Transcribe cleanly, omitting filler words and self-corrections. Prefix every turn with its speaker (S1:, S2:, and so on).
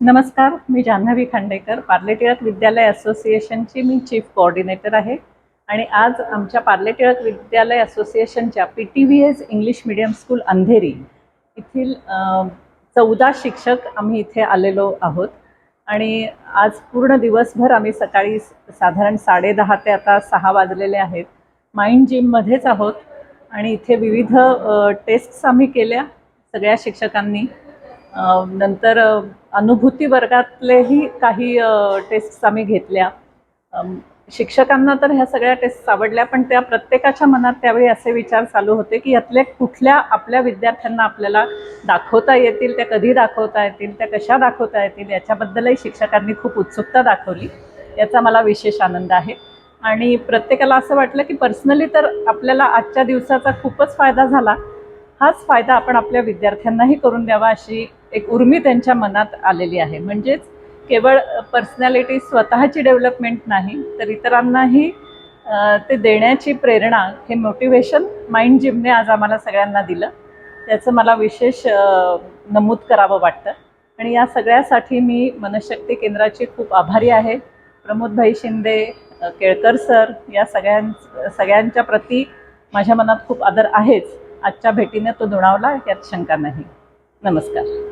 S1: नमस्कार, मी जान्हवी खांडेकर, पार्ले टिळक विद्यालय असोसिएशनची मी चीफ कोऑर्डिनेटर आहे आणि आज आमच्या पार्ले टिळक विद्यालय असोसिएशनच्या PTVS English medium school Andheri येथील 14 शिक्षक आम्ही इथे आलेलो आहोत आणि आज पूर्ण दिवसभर आम्ही सकाळी साधारण 10:30 ते आता 6 वाजलेले आहेत माइंड जिममध्येच आहोत आणि इथे विविध टेस्ट्स आम्ही केल्या सगळ्या शिक्षकांनी। नंतर अनुभूती वर्गातलेही काही टेस्ट्स आम्ही घेतल्या। शिक्षकांना तर ह्या सगळ्या टेस्ट आवडल्या, पण त्या प्रत्येकाच्या मनात त्यावेळी असे विचार चालू होते की यातले कुठल्या आपल्या विद्यार्थ्यांना आपल्याला दाखवता येतील, त्या कधी दाखवता येतील, त्या कशा दाखवता येतील याच्याबद्दलही शिक्षकांनी खूप उत्सुकता दाखवली। याचा मला विशेष आनंद आहे आणि प्रत्येकाला असं वाटलं की पर्सनली तर आपल्याला आजच्या दिवसाचा खूपच फायदा झाला, हाच फायदा आपण आपल्या विद्यार्थ्यांनाही करून द्यावा अशी एक उर्मी त्यांच्या मनात आलेली आहे। म्हणजेच केवळ पर्सनॅलिटी स्वतःची डेव्हलपमेंट नाही तर इतरांनाही ते देण्याची प्रेरणा, हे मोटिवेशन माइंड जिमने आज आम्हाला सगळ्यांना दिलं, त्याचं मला विशेष नमूद करावं वाटतं आणि या सगळ्यासाठी मी मनशक्ती केंद्राची खूप आभारी आहे। प्रमोदभाई शिंदे, केळकर सर, या सगळ्यांच्या प्रती माझ्या मनात खूप आदर आहेच। आजच्या भेटीने तो दुणावला यात शंका नाही। नमस्कार।